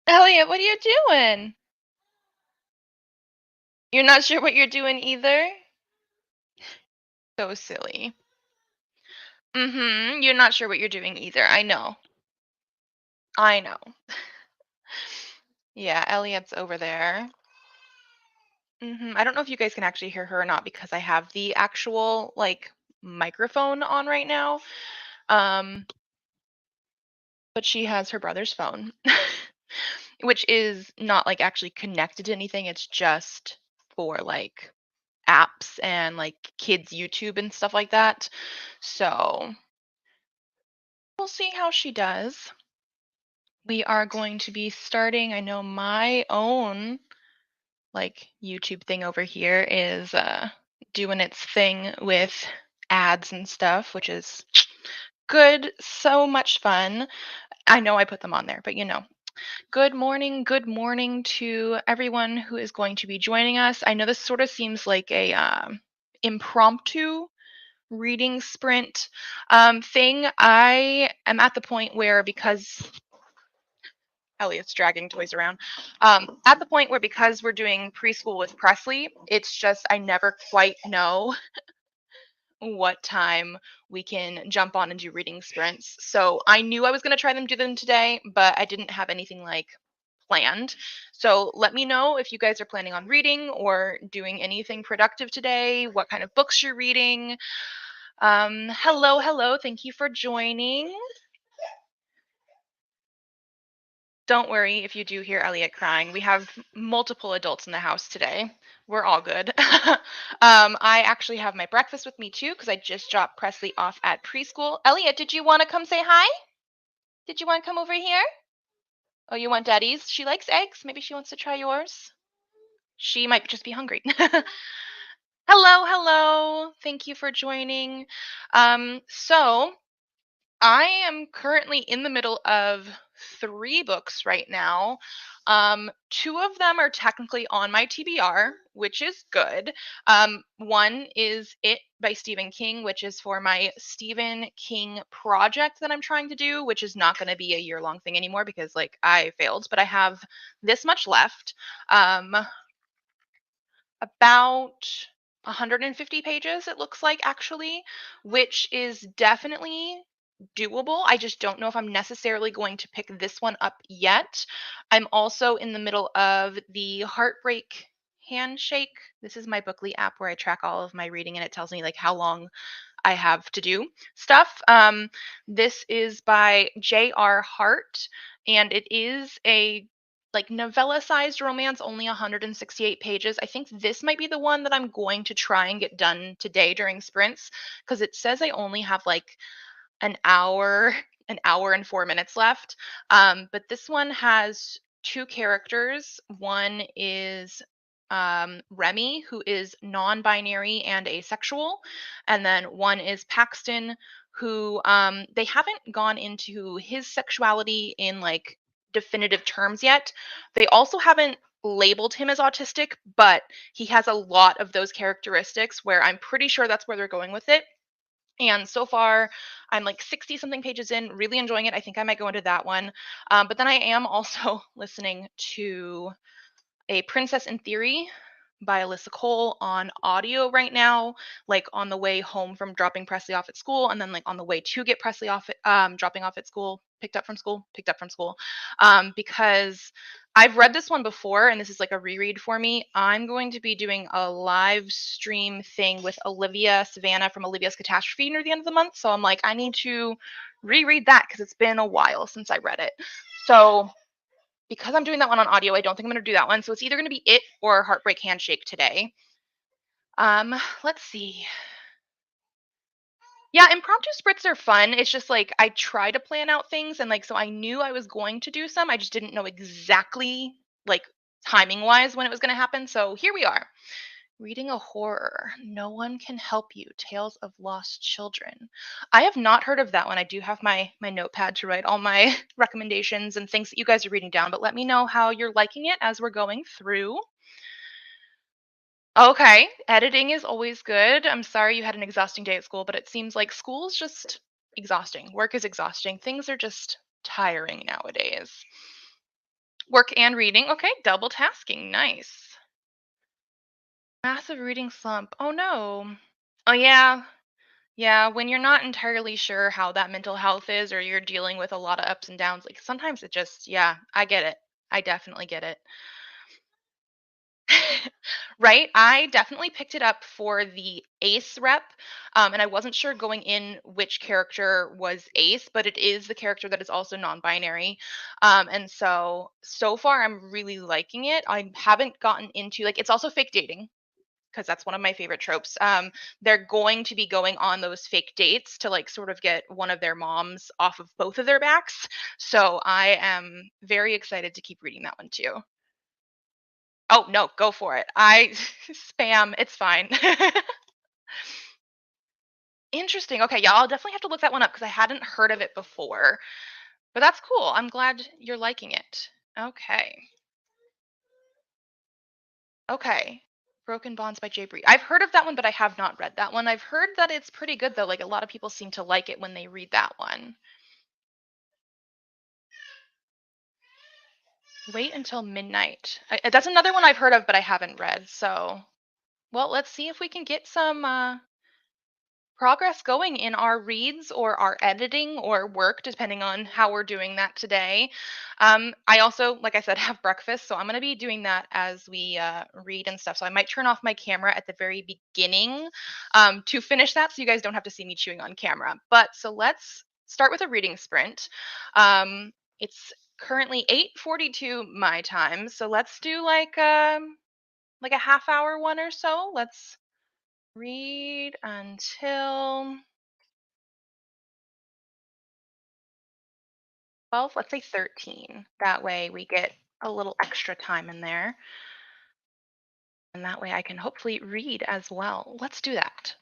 Elliot, what are you doing? You're not sure what you're doing either? So silly. You're not sure what you're doing either. I know. I know. Yeah, Elliot's over there. I don't know if you guys can actually hear her or not because I have the actual microphone on right now. Um, but she has her brother's phone, which is not actually connected to anything. It's just for apps and kids YouTube and stuff like that. So we'll see how she does. We are going to be starting. I know my own YouTube thing over here is doing its thing with ads and stuff, which is good, so much fun. I know I put them on there, but good morning to everyone who is going to be joining us. I know this sort of seems like a impromptu reading sprint thing. I am at the point where because Elliot's dragging toys around. At the point where because we're doing preschool with Presley, it's just I never quite know what time we can jump on and do reading sprints. So I knew I was going to try them do them today, but I didn't have anything planned. So let me know if you guys are planning on reading or doing anything productive today, what kind of books you're reading. Hello, hello. Thank you for joining. Don't worry if you do hear Elliot crying. We have multiple adults in the house today. We're all good. I actually have my breakfast with me too because I just dropped Presley off at preschool. Elliot, did you want to come say hi? Did you want to come over here? Oh, you want Daddy's? She likes eggs. Maybe she wants to try yours. She might just be hungry. Hello, hello. Thank you for joining. So I am currently in the middle of three books right now. Two of them are technically on my TBR, which is good. One is It by Stephen King, which is for my Stephen King project that I'm trying to do, which is not going to be a year-long thing anymore because I failed, but I have this much left. Um, about 150 pages, it looks like, actually, which is definitely doable. I just don't know if I'm necessarily going to pick this one up yet. I'm also in the middle of the Heartbreak Handshake. This is my Bookly app where I track all of my reading and it tells me how long I have to do stuff. This is by J.R. Hart, and it is a novella sized romance, only 168 pages. I think this might be the one that I'm going to try and get done today during sprints because it says I only have an hour, an hour and 4 minutes left. But this one has two characters. One is Remy, who is non binary and asexual. And then one is Paxton, who they haven't gone into his sexuality in definitive terms yet. They also haven't labeled him as autistic, but he has a lot of those characteristics where I'm pretty sure that's where they're going with it. And so far, I'm 60 something pages in, really enjoying it. I think I might go into that one. But then I am also listening to A Princess in Theory by Alyssa Cole on audio right now, on the way home from dropping Presley off at school, and then on the way to get Presley off, dropping off at school, picked up from school, because I've read this one before, and this is a reread for me. I'm going to be doing a live stream thing with Olivia Savannah from Olivia's Catastrophe near the end of the month, so I'm I need to reread that because it's been a while since I read it. So because I'm doing that one on audio, I don't think I'm going to do that one. So it's either going to be It or Heartbreak Handshake today. Let's see. Yeah, impromptu sprints are fun. It's just I try to plan out things and so I knew I was going to do some. I just didn't know exactly like timing wise when it was going to happen. So here we are. Reading a horror. No one can help you. Tales of Lost Children. I have not heard of that one. I do have my notepad to write all my recommendations and things that you guys are reading down, but let me know how you're liking it as we're going through. Okay, editing is always good. I'm sorry you had an exhausting day at school, but it seems like school's just exhausting. Work is exhausting. Things are just tiring nowadays. Work and reading. Okay, double tasking. Nice. Massive reading slump. Oh no. Oh yeah. Yeah, when you're not entirely sure how that mental health is or you're dealing with a lot of ups and downs, like sometimes it just, yeah, I get it. I definitely get it. Right? I definitely picked it up for the Ace rep, and I wasn't sure going in which character was Ace, but it is the character that is also non-binary. And so far, I'm really liking it. I haven't gotten into like it's also fake dating because that's one of my favorite tropes. They're going to be going on those fake dates to like sort of get one of their moms off of both of their backs. So I am very excited to keep reading that one too. Oh, no, go for it. I spam, it's fine. Interesting. Okay, yeah, I'll definitely have to look that one up because I hadn't heard of it before. But that's cool. I'm glad you're liking it. Okay. Okay. Broken Bonds by Jay Bree. I've heard of that one, but I have not read that one. I've heard that it's pretty good though. Like a lot of people seem to like it when they read that one. Wait until midnight. That's another one I've heard of, but I haven't read. So, well, let's see if we can get some progress going in our reads or our editing or work, depending on how we're doing that today. I also, like I said, have breakfast, so I'm going to be doing that as we read and stuff. So I might turn off my camera at the very beginning to finish that, so you guys don't have to see me chewing on camera. But so let's start with a reading sprint. It's currently 8:42 my time, so let's do like a half hour one or so. Let's read until 12, let's say 13. That way we get a little extra time in there. And that way I can hopefully read as well. Let's do that.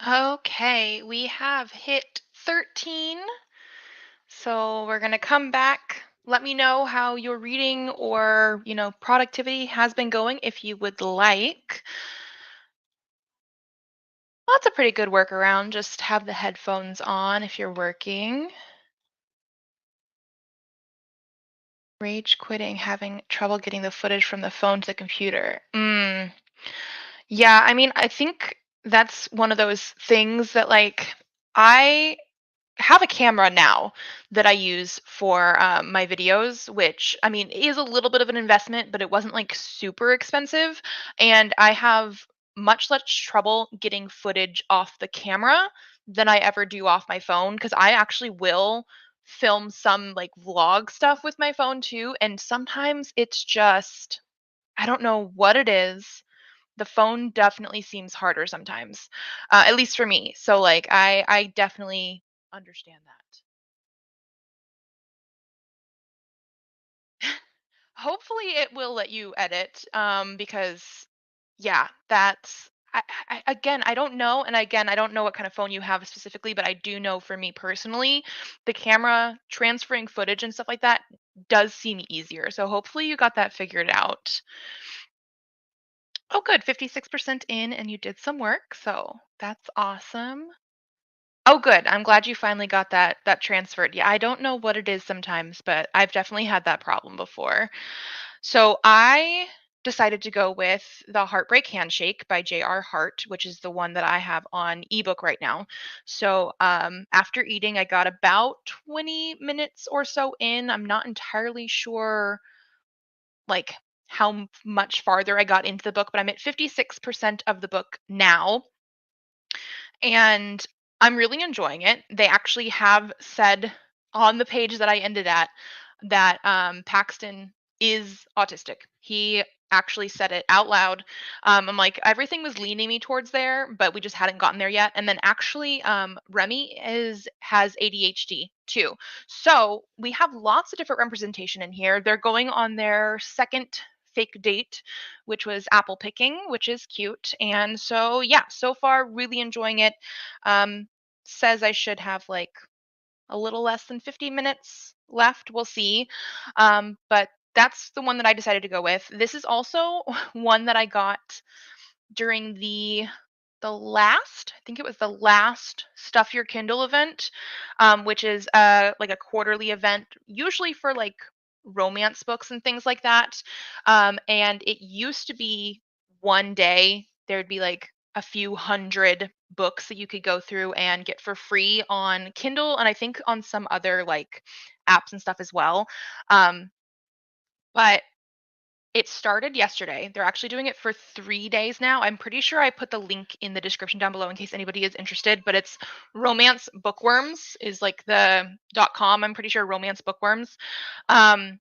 Okay, we have hit 13. So we're going to come back. Let me know how your reading or, productivity has been going if you would like. Well, that's a pretty good workaround. Just have the headphones on if you're working. Rage quitting, having trouble getting the footage from the phone to the computer. Yeah, I mean, I think that's one of those things that, like, I have a camera now that I use for my videos, which I mean is a little bit of an investment, but it wasn't like super expensive. And I have much less trouble getting footage off the camera than I ever do off my phone because I actually will film some like vlog stuff with my phone too. And sometimes it's just, I don't know what it is. The phone definitely seems harder sometimes, at least for me. So like I definitely understand that. Hopefully, it will let you edit, because yeah, that's again, I don't know, and again, I don't know what kind of phone you have specifically, but I do know for me personally, the camera transferring footage and stuff like that does seem easier. So hopefully you got that figured out. Oh, good, 56% in, and you did some work, so that's awesome. Oh, good. I'm glad you finally got that transferred. Yeah, I don't know what it is sometimes, but I've definitely had that problem before. So I decided to go with the Heartbreak Handshake by J.R. Hart, which is the one that I have on ebook right now. So after eating, I got about 20 minutes or so in. I'm not entirely sure like how much farther I got into the book, but I'm at 56% of the book now and I'm really enjoying it. They actually have said on the page that I ended at that Paxton is autistic. He actually said it out loud. I'm like, everything was leaning me towards there, but we just hadn't gotten there yet. And then actually, Remy has ADHD too. So we have lots of different representation in here. They're going on their second fake date, which was apple picking, which is cute. And so, yeah, so far, really enjoying it. Um, Says I should have like a little less than 50 minutes left. We'll see. But that's the one that I decided to go with. This is also one that I got during I think it was the last Stuff Your Kindle event, which is like a quarterly event, usually for like romance books and things like that. And it used to be one day there'd be like a few hundred books that you could go through and get for free on Kindle, and I think on some other like apps and stuff as well. Um, but it started yesterday. They're actually doing it for 3 days now. I'm pretty sure I put the link in the description down below in case anybody is interested, but it's Romance Bookworms is like the .com. I'm pretty sure Romance Bookworms. Um,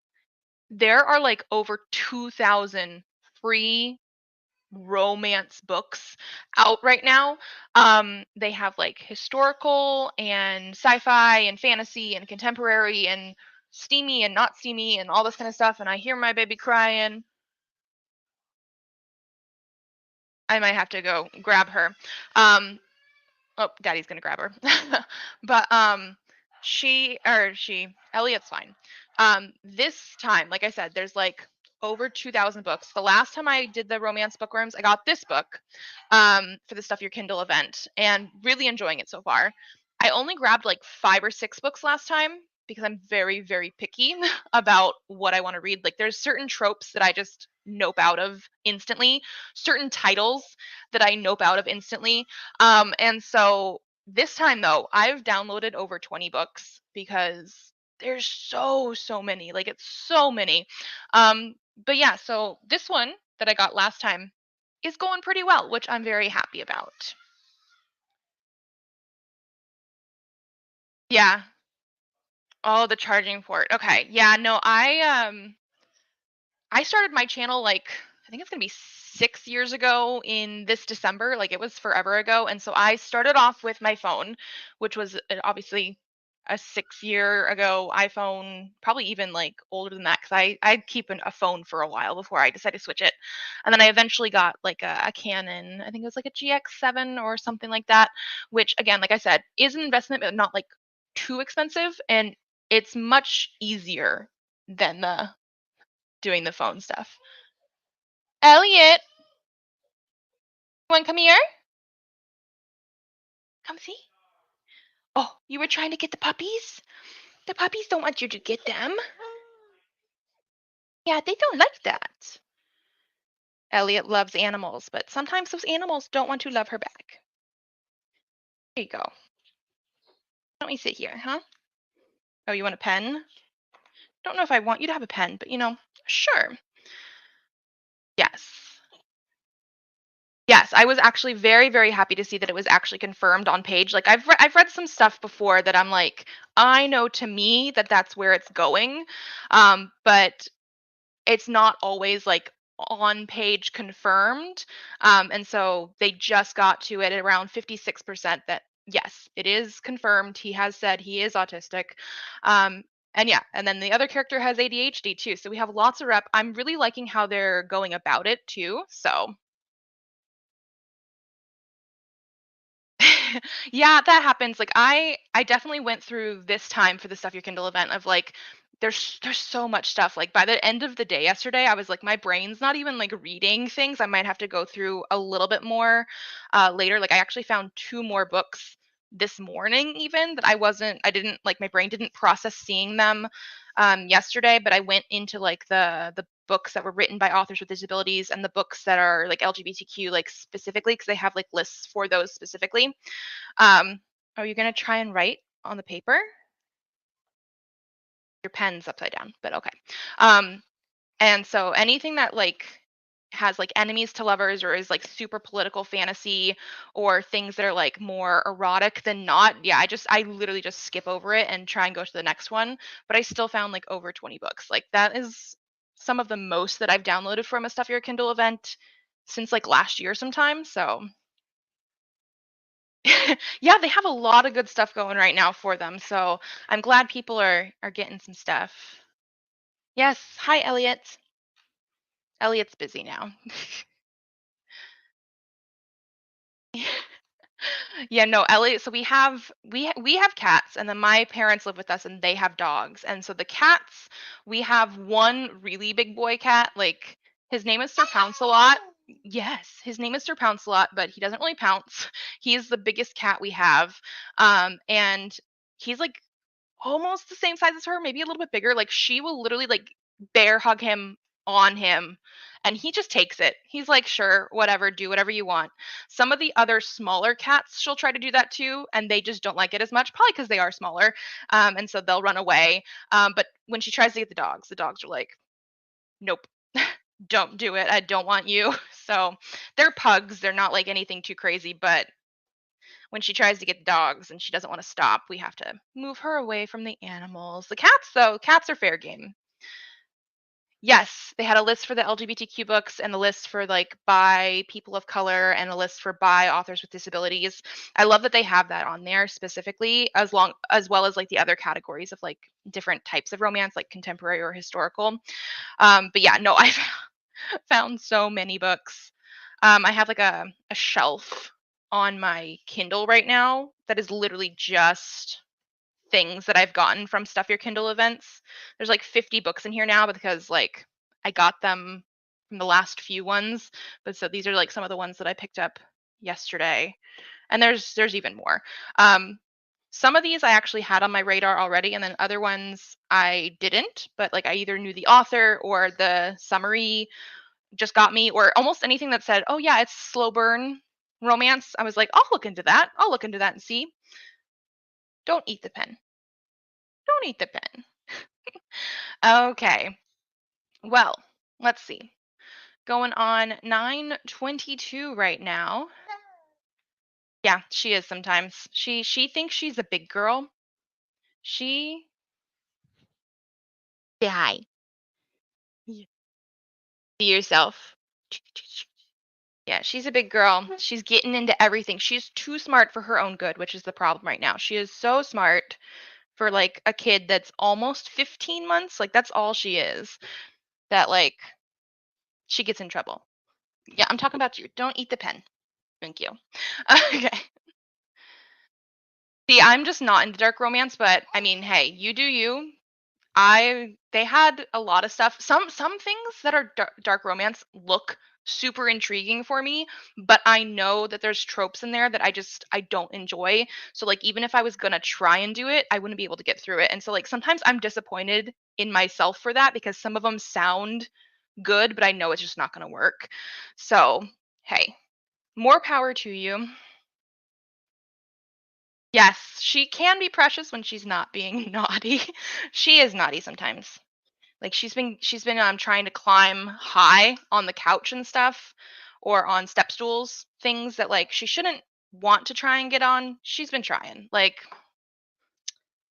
there are like over 2,000 free romance books out right now. They have like historical and sci-fi and fantasy and contemporary and steamy and not steamy and all this kind of stuff. And I hear my baby crying. I might have to go grab her. Um, oh, Daddy's gonna grab her. But Elliot's fine. This time, like I said, there's like over 2,000 books. The last time I did the romance bookworms, I got this book for the Stuff Your Kindle event, and really enjoying it so far. I only grabbed like 5 or 6 books last time because I'm very, very picky about what I want to read. Like, there's certain tropes that I just nope out of instantly, certain titles that I nope out of instantly. And so this time though, I've downloaded over 20 books because there's so many. Like, it's so many. But yeah, so this one that I got last time is going pretty well, which I'm very happy about. Yeah. Oh, the charging port. Okay. Yeah, no, I started my channel like I think it's going to be 6 years ago in this December, like it was forever ago, and so I started off with my phone, which was obviously a 6 year ago iPhone, probably even like older than that, because I'd keep a phone for a while before I decided to switch it. And then I eventually got like a Canon, I think it was like a GX7 or something like that, which again, like I said, is an investment, but not like too expensive. And it's much easier than the doing the phone stuff. Elliot, you want to come here? Come see. Oh, you were trying to get the puppies? The puppies don't want you to get them. Yeah, they don't like that. Elliot loves animals, but sometimes those animals don't want to love her back. Here you go. Let me sit here, huh? Oh, you want a pen? Don't know if I want you to have a pen, but sure. Yes. Yes, I was actually very, very happy to see that it was actually confirmed on page. Like I've read some stuff before that I'm like, I know to me that that's where it's going, but it's not always like on page confirmed. And so they just got to it at around 56% that yes, it is confirmed. He has said he is autistic. Um, and yeah, and then the other character has ADHD too. So we have lots of rep. I'm really liking how they're going about it too. So yeah, that happens. Like I definitely went through this time for the Stuff Your Kindle event of like there's so much stuff. Like by the end of the day yesterday, I was like my brain's not even like reading things. I might have to go through a little bit more later. Like I actually found two more books this morning even that I didn't like my brain didn't process seeing them yesterday, but I went into like the books that were written by authors with disabilities and the books that are like LGBTQ like specifically because they have like lists for those specifically. Are you gonna try and write on the paper? Your pen's upside down, but okay. Um, and so anything that like has like enemies to lovers or is like super political fantasy or things that are like more erotic than not, yeah, I literally just skip over it and try and go to the next one. But I still found like over 20 books. Like that is some of the most that I've downloaded from a Stuff Your Kindle event since like last year sometime. So yeah, they have a lot of good stuff going right now for them. So I'm glad people are getting some stuff. Yes. Hi, Elliot. Elliot's busy now. Yeah, no, Elliot. So we have cats, and then my parents live with us, and they have dogs. And so the cats, we have one really big boy cat. Like his name is Sir Pounce a lot. Yes, his name is Sir Pounce a lot, but he doesn't really pounce. He's the biggest cat we have, and he's like almost the same size as her, maybe a little bit bigger. Like she will literally like bear hug him on him and he just takes it. He's like, "Sure, whatever, do whatever you want." Some of the other smaller cats she'll try to do that too and they just don't like it as much, probably because they are smaller. And so they'll run away. But when she tries to get the dogs are like, "Nope. Don't do it. I don't want you." So, they're pugs. They're not like anything too crazy, but when she tries to get dogs and she doesn't want to stop, we have to move her away from the animals. The cats, though, cats are fair game. Yes, they had a list for the LGBTQ books and a list for like by people of color and a list for by authors with disabilities. I love that they have that on there specifically as well as like the other categories of like different types of romance like contemporary or historical. But yeah, no, I've found so many books. I have like a shelf on my Kindle right now that is literally just things that I've gotten from Stuff Your Kindle events. There's like 50 books in here now because like I got them from the last few ones, but so these are like some of the ones that I picked up yesterday. And there's even more. Um some of these I actually had on my radar already and then other ones I didn't, but like I either knew the author or the summary just got me or almost anything that said, "Oh yeah, it's slow burn romance." I was like, "I'll look into that. I'll look into that and see." Don't eat the pen. Don't eat the pen. Okay. Well, let's see. Going on 9:22 right now. Yeah, she is sometimes. She thinks she's a big girl. She Say hi. Yeah. Be yourself. Yeah, she's a big girl. She's getting into everything. She's too smart for her own good, which is the problem right now. She is so smart for like a kid that's almost 15 months. Like that's all she is. That like she gets in trouble. Yeah, I'm talking about you. Don't eat the pen. Thank you. Okay. See, I'm just not into dark romance, but I mean, hey, you do you. I they had a lot of stuff. Some things that are dark romance look super intriguing for me, but I know that there's tropes in there that I don't enjoy. So like even if I was going to try and do it, I wouldn't be able to get through it. And so like sometimes I'm disappointed in myself for that because some of them sound good, but I know it's just not going to work. So, hey, more power to you. Yes, she can be precious when she's not being naughty. She is naughty sometimes. Like she's been trying to climb high on the couch and stuff or on step stools, things that like she shouldn't want to try and get on. She's been trying. Like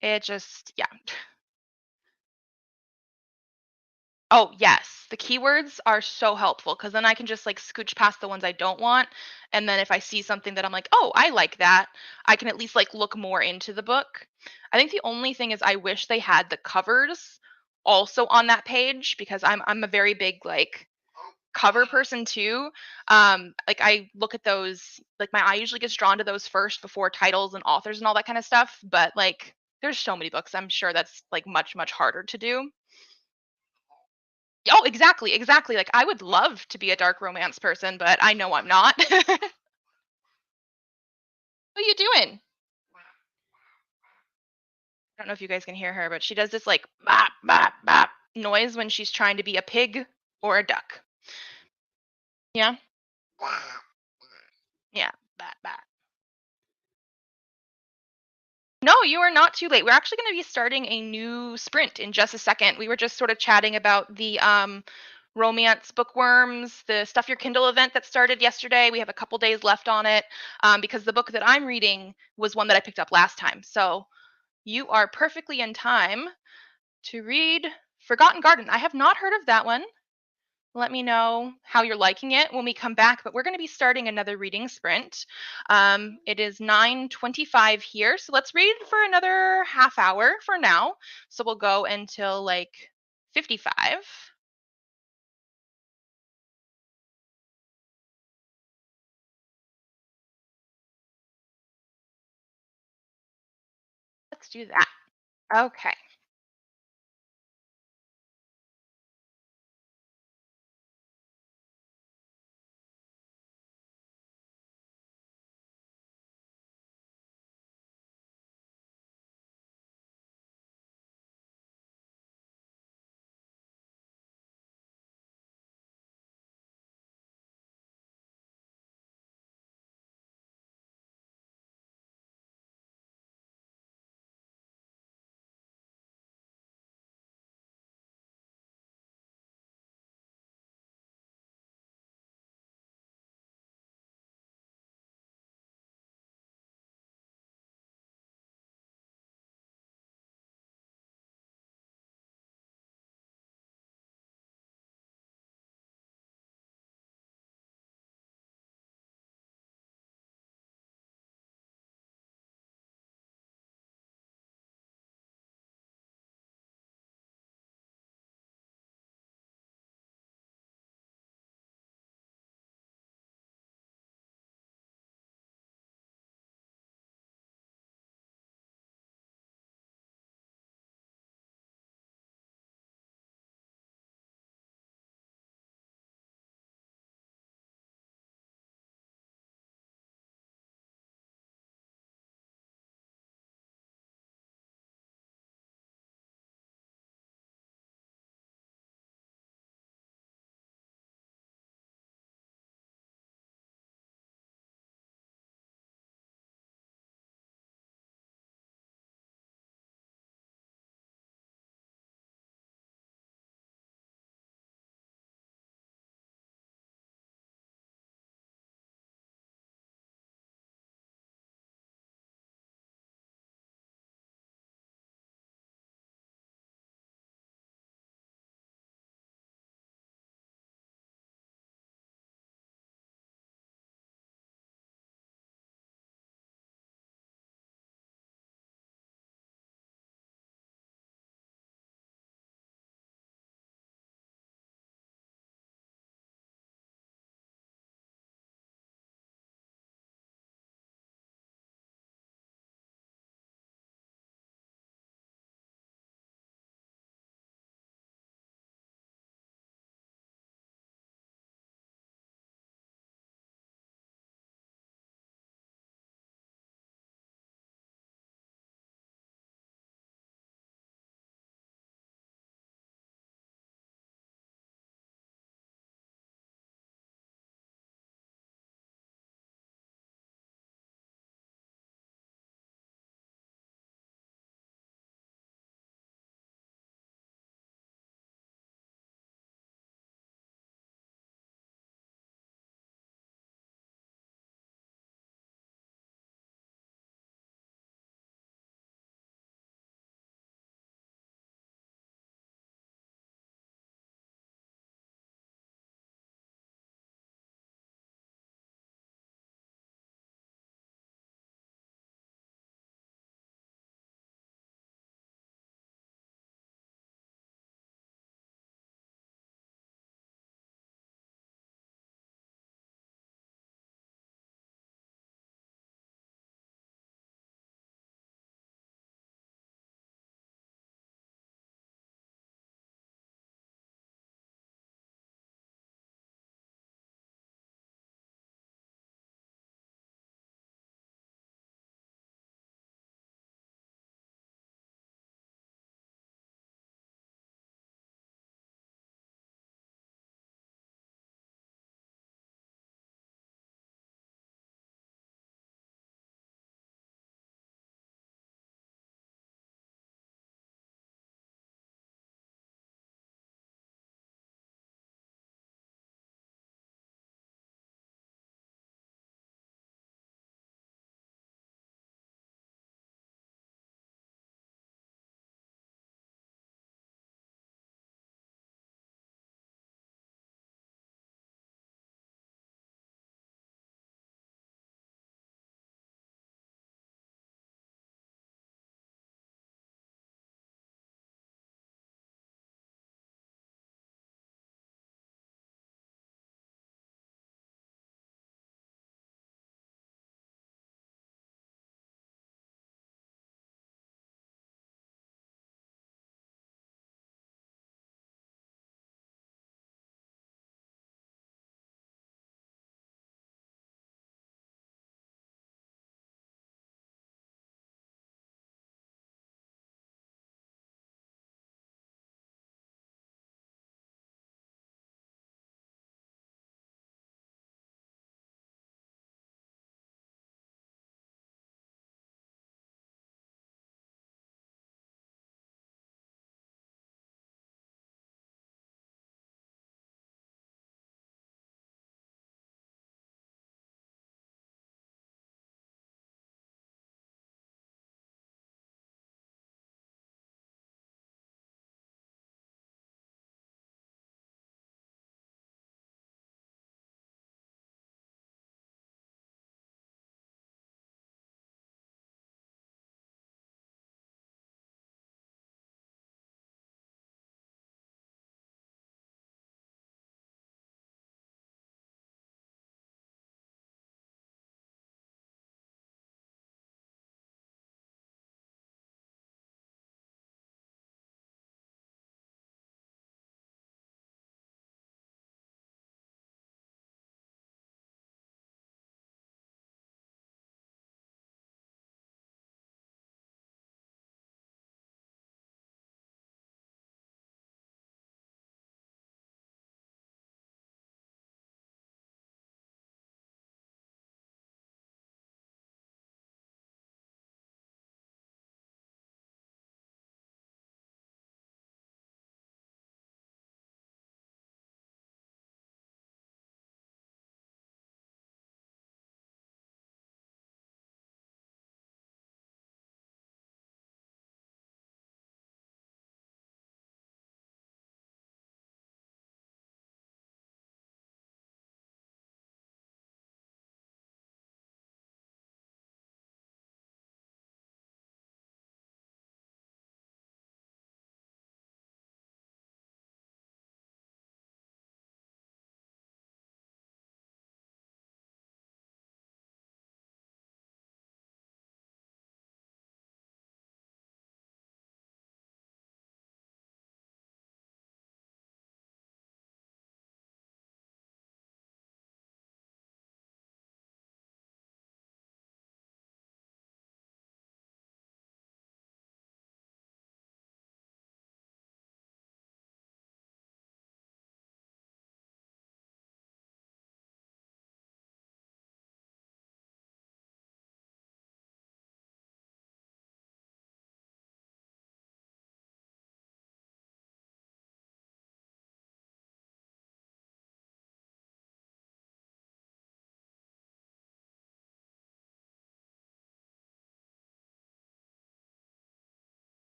it just yeah. Oh, yes. The keywords are so helpful because then I can just like scooch past the ones I don't want. And then if I see something that I'm like, oh, I like that, I can at least like look more into the book. I think the only thing is I wish they had the covers also on that page because I'm a very big like cover person too. Like I look at those, like my eye usually gets drawn to those first before titles and authors and all that kind of stuff. But like there's so many books. I'm sure that's like much, much harder to do. Oh, exactly, exactly. Like, I would love to be a dark romance person, but I know I'm not. What are you doing? I don't know if you guys can hear her, but she does this like bop, bop, bop noise when she's trying to be a pig or a duck. Yeah? Yeah. Bop, bop. No, you are not too late. We're actually going to be starting a new sprint in just a second. We were just sort of chatting about the romance bookworms, the Stuff Your Kindle event that started yesterday. We have a couple days left on it because the book that I'm reading was one that I picked up last time. So you are perfectly in time to read Forgotten Garden. I have not heard of that one. Let me know how you're liking it when we come back. But we're going to be starting another reading sprint. It is 9:25 here, so let's read for another half hour for now. So we'll go until like 55. Let's do that. Okay.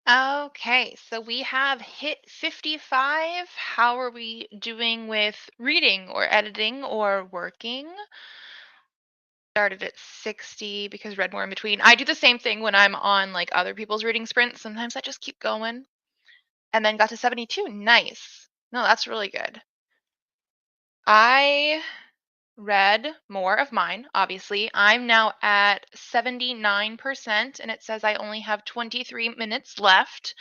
Okay, so we have hit 55. How are we doing with reading or editing or working? Started at 60 because read more in between. I do the same thing when I'm on like other people's reading sprints. Sometimes I just keep going and then got to 72. Nice. No, that's really good. I read more of mine, obviously. I'm now at 79%, and it says I only have 23 minutes left.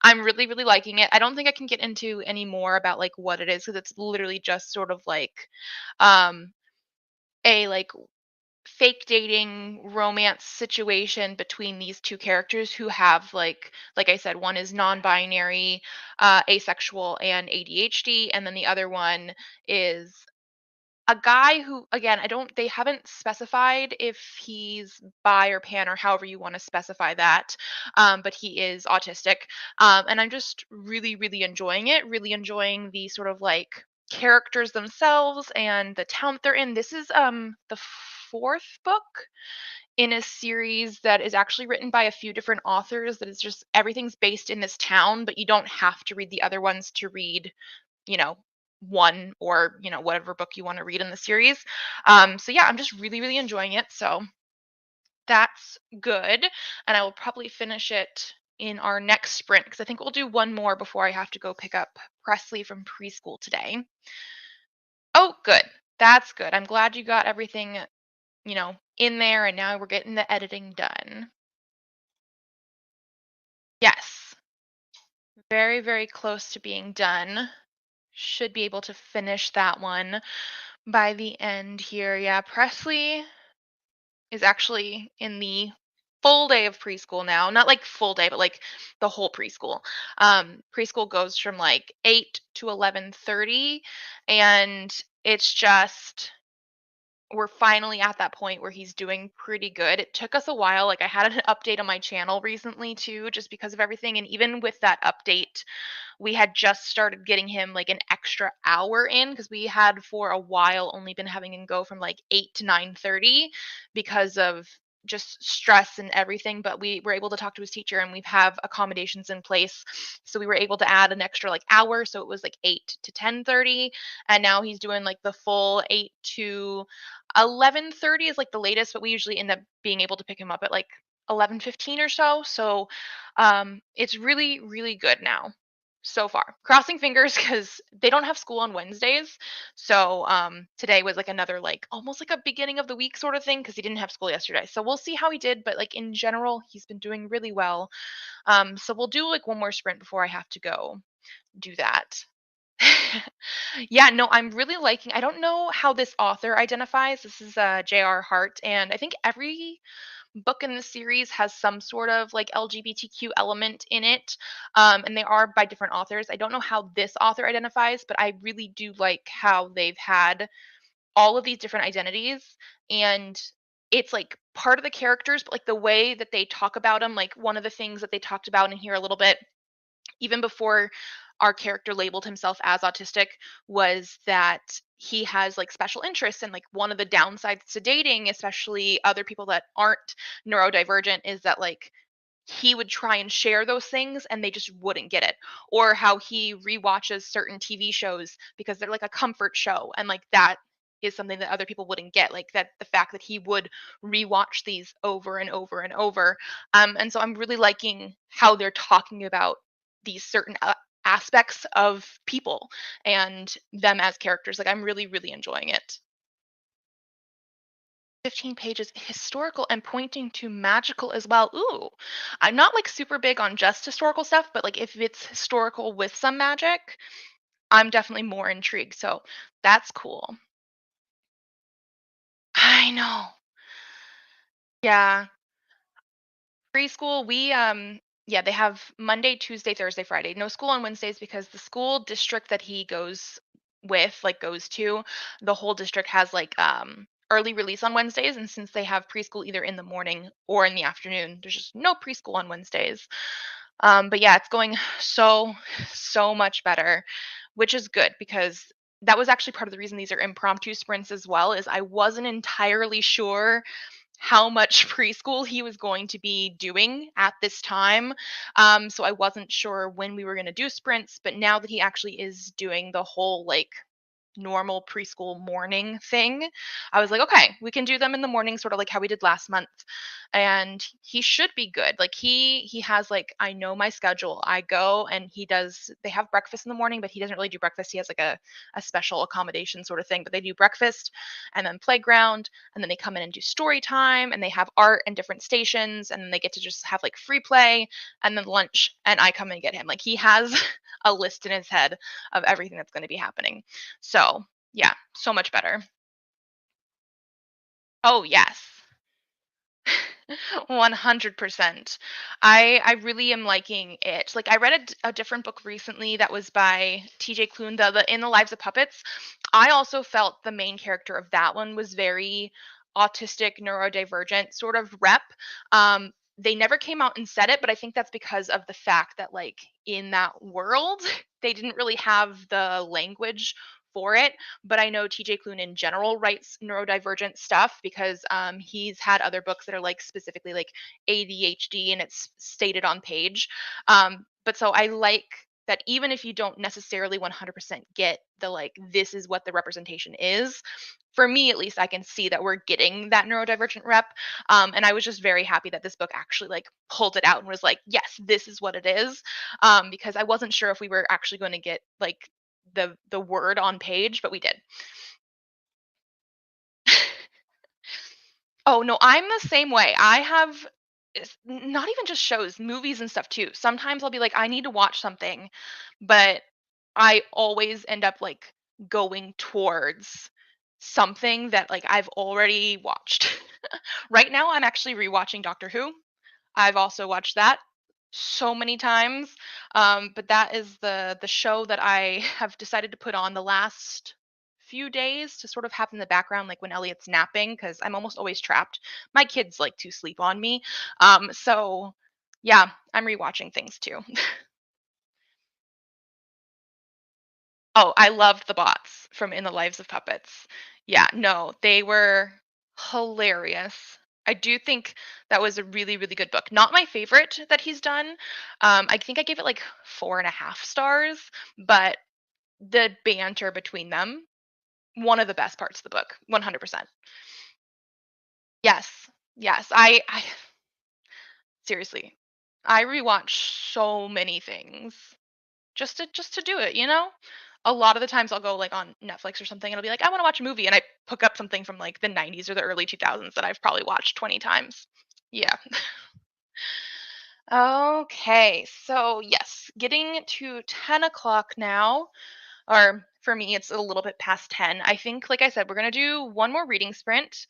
I'm really, really liking it. I don't think I can get into any more about like what it is because it's literally just sort of like um a like fake dating romance situation between these two characters who have like I said, one is non-binary, asexual and ADHD, and then the other one is a guy who, again, I don't they haven't specified if he's bi or pan or however you want to specify that, but he is autistic, and I'm just really, really enjoying it, really enjoying the sort of like characters themselves and the town that they're in. This is the fourth book in a series that is actually written by a few different authors, that is just everything's based in this town, but you don't have to read the other ones to read, you know, one or, whatever book you want to read in the series. So yeah, I'm just really, really enjoying it. So that's good. And I will probably finish it in our next sprint because I think we'll do one more before I have to go pick up Presley from preschool today. Oh, good. That's good. I'm glad you got everything, in there and now we're getting the editing done. Yes. Very, very close to being done. Should be able to finish that one by the end here. Yeah, Presley is actually in the full day of preschool now. Not like full day, but like the whole preschool. Preschool goes from like 8 to 11:30, and it's just we're finally at that point where he's doing pretty good. It took us a while. Like I had an update on my channel recently too, just because of everything, and even with that update, we had just started getting him like an extra hour in because we had for a while only been having him go from like 8 to 9:30 because of just stress and everything, but we were able to talk to his teacher and we have accommodations in place, so we were able to add an extra like hour, so it was like 8 to 10:30, and now he's doing like the full 8 to 11:30 is like the latest, but we usually end up being able to pick him up at like 11:15 or so. So it's really, really good now so far. Crossing fingers because they don't have school on Wednesdays. So today was like another like almost like a beginning of the week sort of thing because he didn't have school yesterday. So we'll see how he did, but like in general, he's been doing really well. So we'll do like one more sprint before I have to go do that. Yeah, no, I'm really liking. I don't know how this author identifies. This is J.R. Hart, and I think every book in the series has some sort of like LGBTQ element in it. And they are by different authors. I don't know how this author identifies, but I really do like how they've had all of these different identities, and it's like part of the characters, but like the way that they talk about them, like one of the things that they talked about in here a little bit even before our character labeled himself as autistic was that he has like special interests, and like one of the downsides to dating, especially other people that aren't neurodivergent, is that like he would try and share those things and they just wouldn't get it, or how he rewatches certain TV shows because they're like a comfort show, and like that is something that other people wouldn't get, like that the fact that he would rewatch these over and over and over. And so I'm really liking how they're talking about these certain aspects of people and them as characters. Like I'm really, really enjoying it. 15 pages historical and pointing to magical as well. Ooh, I'm not like super big on just historical stuff, but like if it's historical with some magic, I'm definitely more intrigued. So that's cool. I know. Yeah. Preschool, we yeah, they have Monday, Tuesday, Thursday, Friday. No school on Wednesdays because the school district that he goes with, like goes to, the whole district has like early release on Wednesdays, and since they have preschool either in the morning or in the afternoon, there's just no preschool on Wednesdays. But yeah, it's going so much better, which is good because that was actually part of the reason these are impromptu sprints as well, is I wasn't entirely sure how much preschool he was going to be doing at this time. So I wasn't sure when we were going to do sprints, but now that he actually is doing the whole like normal preschool morning thing, I was like, okay, we can do them in the morning, sort of like how we did last month. And he should be good. Like he has like, I know my schedule. I go and he does, they have breakfast in the morning, but he doesn't really do breakfast. He has like a special accommodation sort of thing. But they do breakfast and then playground, and then they come in and do story time, and they have art and different stations, and then they get to just have like free play and then lunch, and I come and get him. Like he has a list in his head of everything that's going to be happening. So, yeah, so much better. Oh, yes. 100%. I really am liking it. Like I read a different book recently that was by TJ Klune, the In the Lives of Puppets. I also felt the main character of that one was very autistic, neurodivergent sort of rep. They never came out and said it, but I think that's because of the fact that like in that world, they didn't really have the language for it. But I know TJ Klune in general writes neurodivergent stuff because he's had other books that are like specifically like ADHD and it's stated on page. But so I like that even if you don't necessarily 100% get the like, this is what the representation is, for me at least, I can see that we're getting that neurodivergent rep. And I was just very happy that this book actually like pulled it out and was like, yes, this is what it is. Because I wasn't sure if we were actually going to get like the word on page, but we did. Oh, no, I'm the same way. I have not even just shows, movies and stuff too. Sometimes I'll be like, I need to watch something, but I always end up like going towards something that like I've already watched. Right now, I'm actually rewatching Doctor Who. I've also watched that so many times. But that is the show that I have decided to put on the last few days to sort of have in the background, like when Elliot's napping, because I'm almost always trapped. My kids like to sleep on me. So yeah, I'm rewatching things too. Oh, I loved the bots from In the Lives of Puppets. Yeah, no, they were hilarious. I do think that was a really, really good book. Not my favorite that he's done. I think I gave it like 4.5 stars, but the banter between them, one of the best parts of the book, 100%. Yes, yes. I seriously, I rewatch so many things just to do it, you know? A lot of the times I'll go like on Netflix or something and I'll be like, I want to watch a movie and I hook up something from like the 90s or the early 2000s that I've probably watched 20 times. Yeah. Okay. So, yes, getting to 10 o'clock now, or for me, it's a little bit past 10. I think, like I said, we're going to do one more reading sprint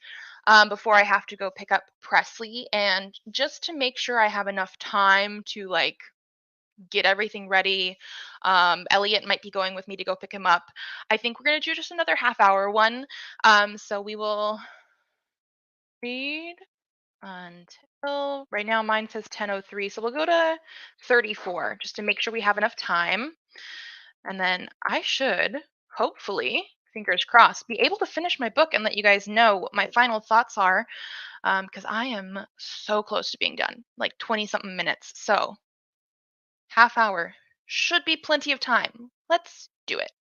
before I have to go pick up Presley. And just to make sure I have enough time to like get everything ready. Elliot might be going with me to go pick him up. I think we're going to do just another half hour one. So we will read until right now mine says 10:03. So we'll go to 34 just to make sure we have enough time. And then I should hopefully, fingers crossed, be able to finish my book and let you guys know what my final thoughts are because I am so close to being done, like 20 something minutes. So half hour should be plenty of time. Let's do it.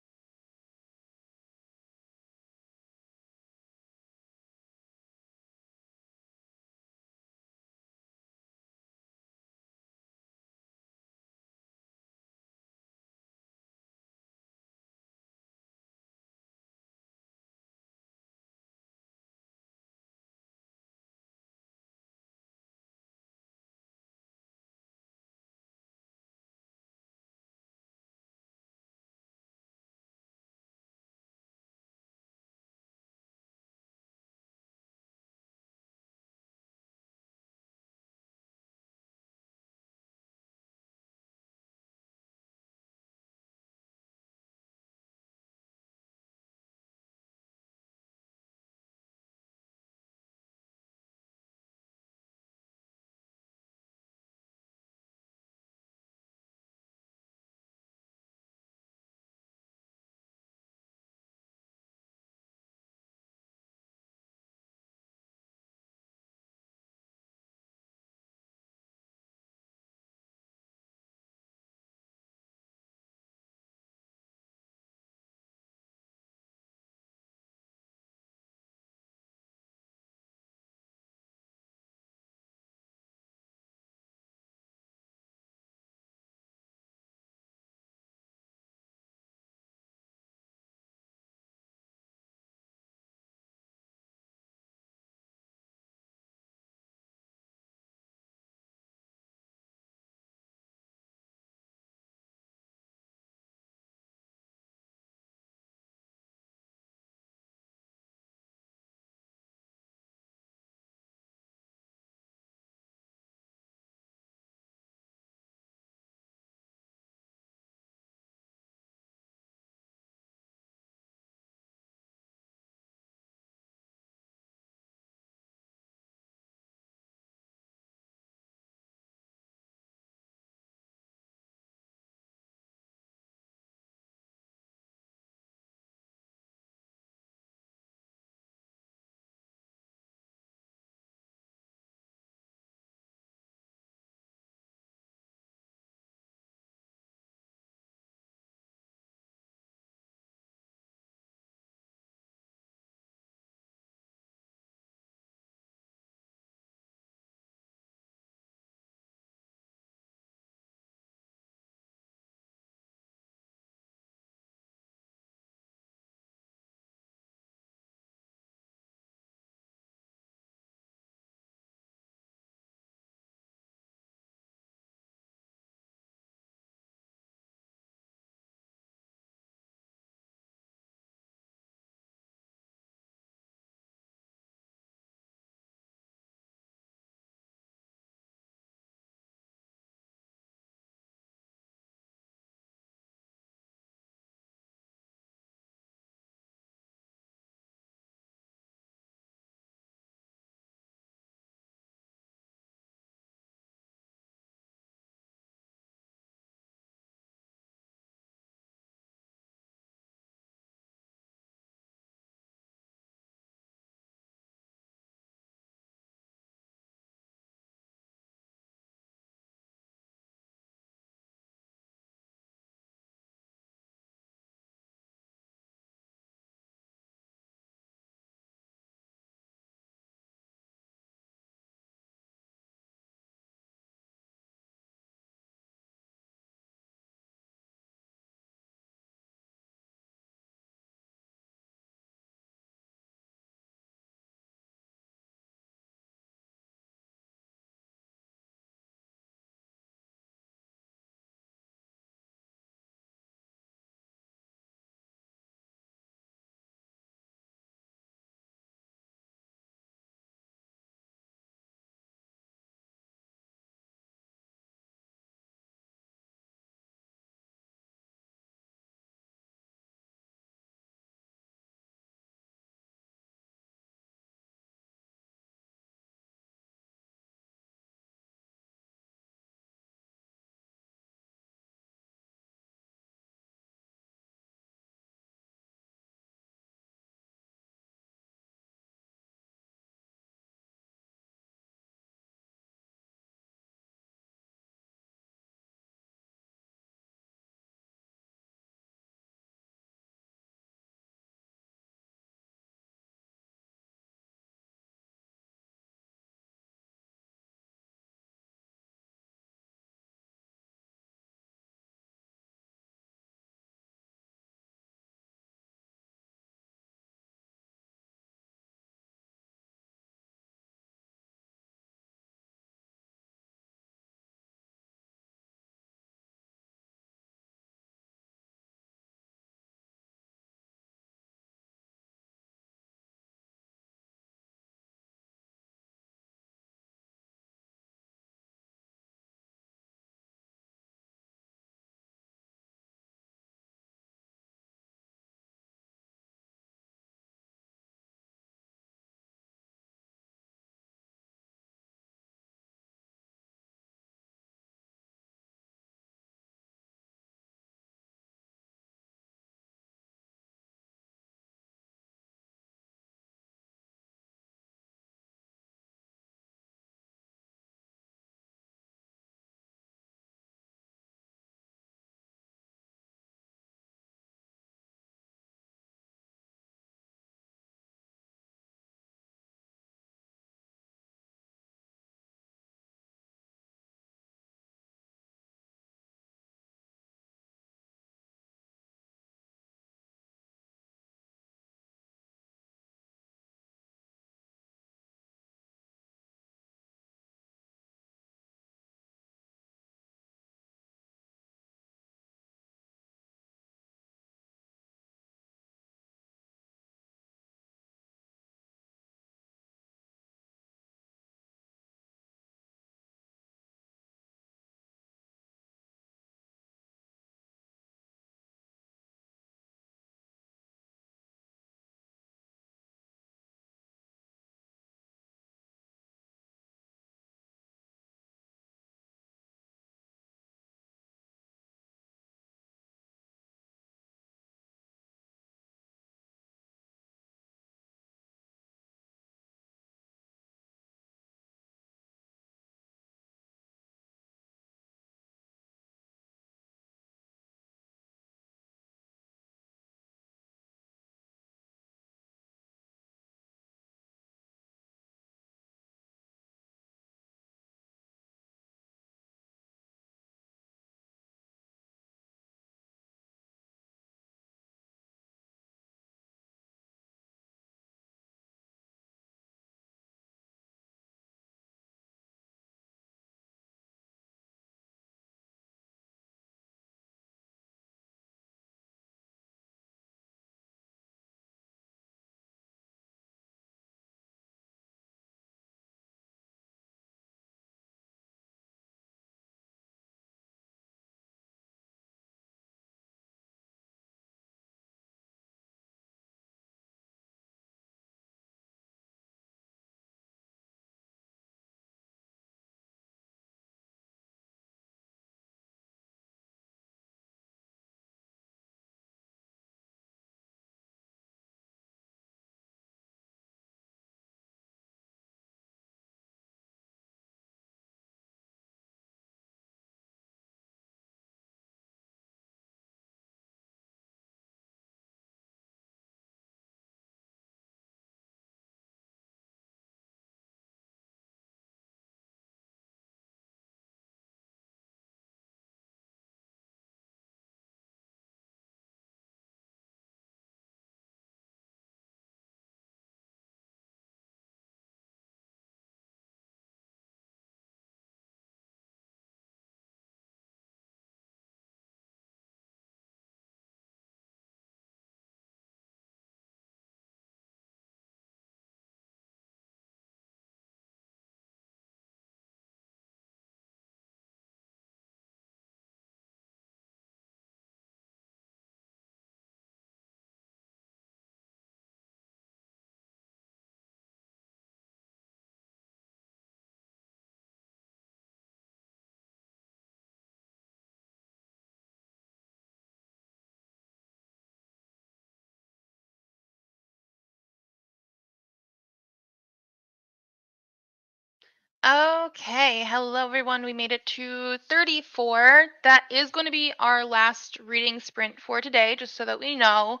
Okay, hello everyone. We made it to 34. That is going to be our last reading sprint for today, just so that we know.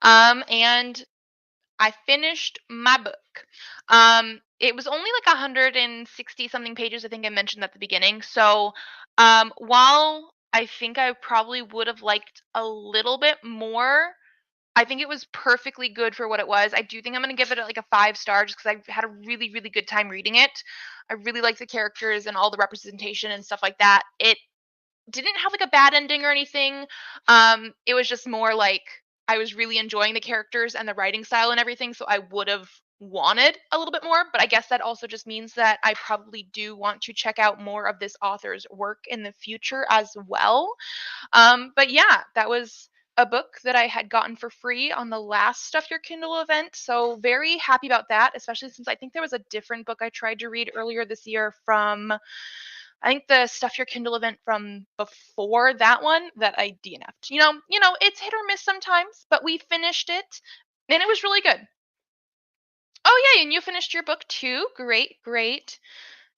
And I finished my book. It was only like 160 something pages, I think I mentioned at the beginning. So, while I think I probably would have liked a little bit more, I think it was perfectly good for what it was. I do think I'm gonna give it like a 5 star just because I had a really, really good time reading it. I really like the characters and all the representation and stuff like that. It didn't have like a bad ending or anything. It was just more like I was really enjoying the characters and the writing style and everything, so I would have wanted a little bit more, but I guess that also just means that I probably do want to check out more of this author's work in the future as well. But yeah, that was a book that I had gotten for free on the last Stuff Your Kindle event. So very happy about that, especially since I think there was a different book I tried to read earlier this year from I think the Stuff Your Kindle event from before that one that I DNF'd. It's hit or miss sometimes, but we finished it and it was really good. Oh yeah, and you finished your book too. Great, great.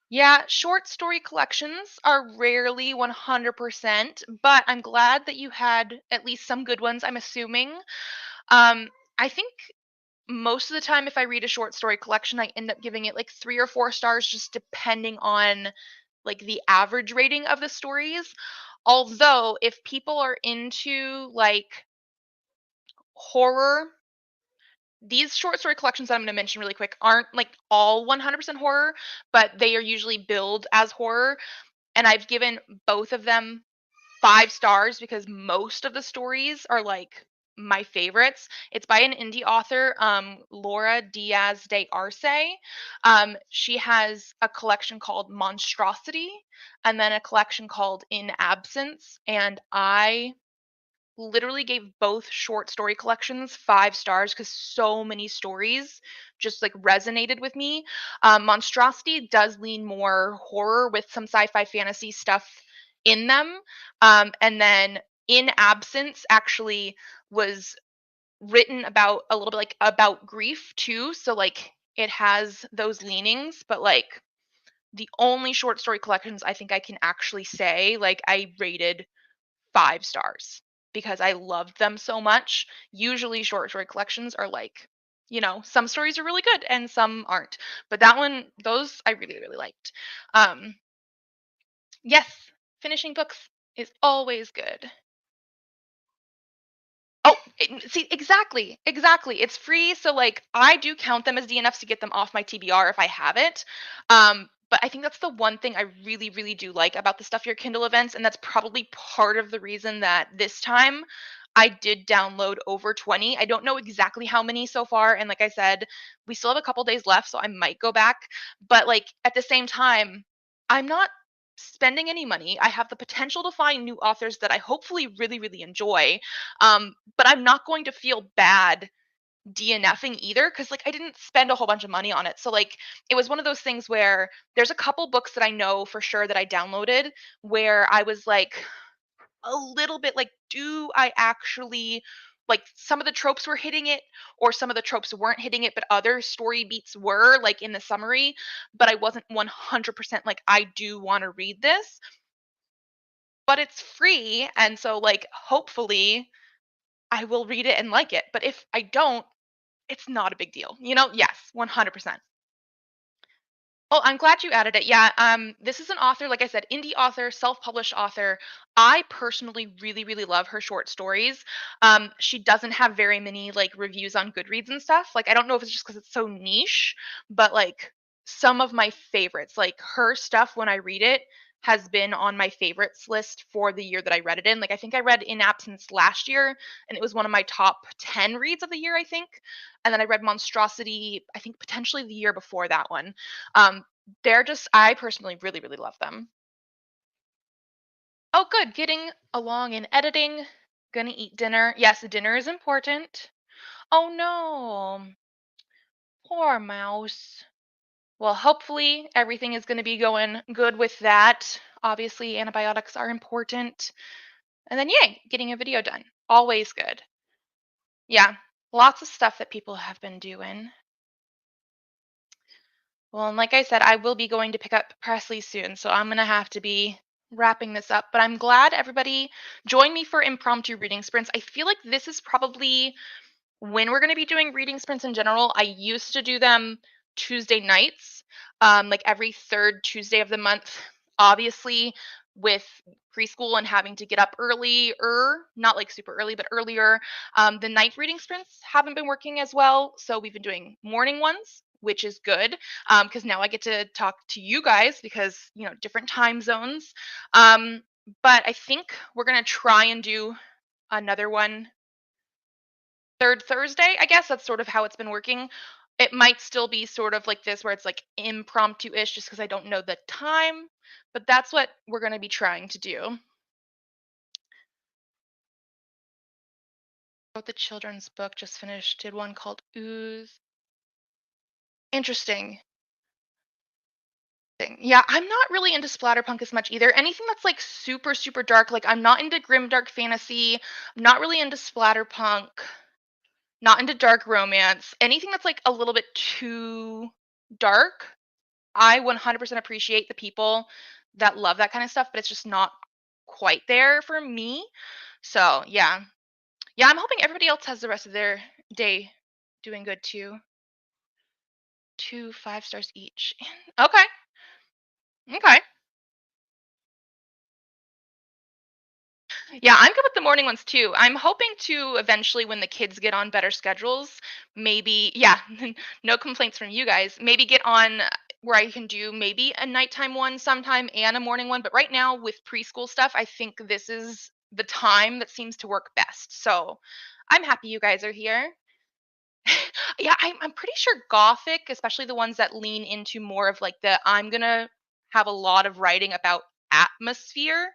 Yeah, short story collections are rarely 100%, but I'm glad that you had at least some good ones, I'm assuming. I think most of the time, if I read a short story collection, I end up giving it like 3 or 4 stars, just depending on like the average rating of the stories. Although, if people are into like horror, these short story collections that I'm going to mention really quick aren't like all 100% horror, but they are usually billed as horror. And I've given both of them 5 stars because most of the stories are like my favorites. It's by an indie author, Laura Diaz de Arce. She has a collection called Monstrosity and then a collection called In Absence. And I literally gave both short story collections 5 stars because so many stories just like resonated with me. Monstrosity does lean more horror with some sci-fi fantasy stuff in them. And then In Absence actually was written about a little bit like about grief too. So like it has those leanings, but like the only short story collections I think I can actually say like I rated 5 stars because I loved them so much. Usually, short story collections are like, some stories are really good and some aren't. But that one, those I really, really liked. Um, yes, finishing books is always good. Oh, see, exactly, exactly. It's free, so like I do count them as DNFs to get them off my TBR if I have it. But I think that's the one thing I really, really do like about the Stuff Your Kindle events, and that's probably part of the reason that this time I did download over 20. I don't know exactly how many so far, and like I said, we still have a couple days left, so I might go back. But like at the same time, I'm not spending any money. I have the potential to find new authors that I hopefully really, really enjoy, but I'm not going to feel bad DNFing either because like I didn't spend a whole bunch of money on it. So like it was one of those things where there's a couple books that I know for sure that I downloaded where I was like a little bit like, do I actually like some of the tropes were hitting it or some of the tropes weren't hitting it, but other story beats were like in the summary, but I wasn't 100% like I do want to read this, but it's free and so like hopefully I will read it and like it. But if I don't, it's not a big deal. Yes, 100%. Oh, I'm glad you added it. Yeah, this is an author, like I said, indie author, self-published author. I personally really, really love her short stories. She doesn't have very many like reviews on Goodreads and stuff. Like, I don't know if it's just because it's so niche, but like some of my favorites, like her stuff when I read it, has been on my favorites list for the year that I read it in. Like, I think I read In Absence last year, and it was one of my top 10 reads of the year, I think. And then I read Monstrosity, I think potentially the year before that one. Um, they're just I personally really, really love them. Oh, good. Getting along in editing. Gonna eat dinner. Yes, dinner is important. Oh no. Poor mouse. Well, hopefully everything is going to be going good with that. Obviously, antibiotics are important. And then, yay, getting a video done. Always good. Yeah, lots of stuff that people have been doing. Well, and like I said, I will be going to pick up Presley soon, so I'm gonna have to be wrapping this up. But I'm glad everybody joined me for impromptu reading sprints. I feel like this is probably when we're going to be doing reading sprints in general. I used to do them Tuesday nights, like every third Tuesday of the month. Obviously, with preschool and having to get up early, not like super early, but earlier, the night reading sprints haven't been working as well. So we've been doing morning ones, which is good because now I get to talk to you guys because, different time zones. Um, but I think we're going to try and do another one third Thursday. I guess that's sort of how it's been working. It might still be sort of like this where it's like impromptu-ish just because I don't know the time, but that's what we're going to be trying to do. Wrote the children's book, just finished, did one called Ooze. Interesting. Yeah, I'm not really into splatterpunk as much either. Anything that's like super, super dark, like I'm not into grim dark fantasy, I'm not really into splatterpunk, not into dark romance. Anything that's like a little bit too dark, I 100% appreciate the people that love that kind of stuff, but it's just not quite there for me. So, yeah. Yeah, I'm hoping everybody else has the rest of their day doing good too. 2 5 stars each. Okay. Okay. Yeah, I'm good with the morning ones too. I'm hoping to eventually, when the kids get on better schedules, maybe, yeah, no complaints from you guys, maybe get on where I can do maybe a nighttime one sometime and a morning one. But right now, with preschool stuff, I think this is the time that seems to work best. So I'm happy you guys are here. Yeah, I'm pretty sure Gothic, especially the ones that lean into more of like I'm gonna have a lot of writing about atmosphere.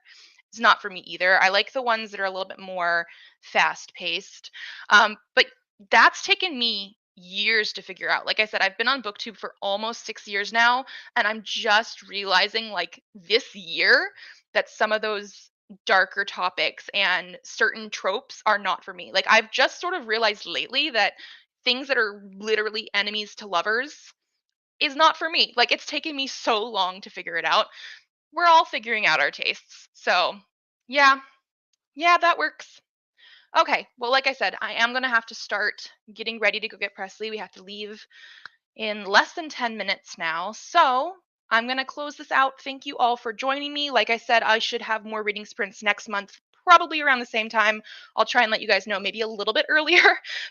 It's not for me either. I like the ones that are a little bit more fast paced. But that's taken me years to figure out. Like I said, I've been on BookTube for almost 6 years now, and I'm just realizing like this year that some of those darker topics and certain tropes are not for me. Like I've just sort of realized lately that things that are literally enemies to lovers is not for me. Like it's taken me so long to figure it out. We're all figuring out our tastes. So, yeah. Yeah, that works. Okay. Well, like I said, I am going to have to start getting ready to go get Presley. We have to leave in less than 10 minutes now. So I'm going to close this out. Thank you all for joining me. Like I said, I should have more reading sprints next month, probably around the same time. I'll try and let you guys know maybe a little bit earlier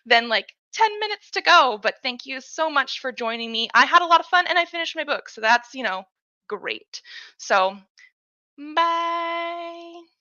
than like 10 minutes to go. But thank you so much for joining me. I had a lot of fun and I finished my book. So that's, great. So bye.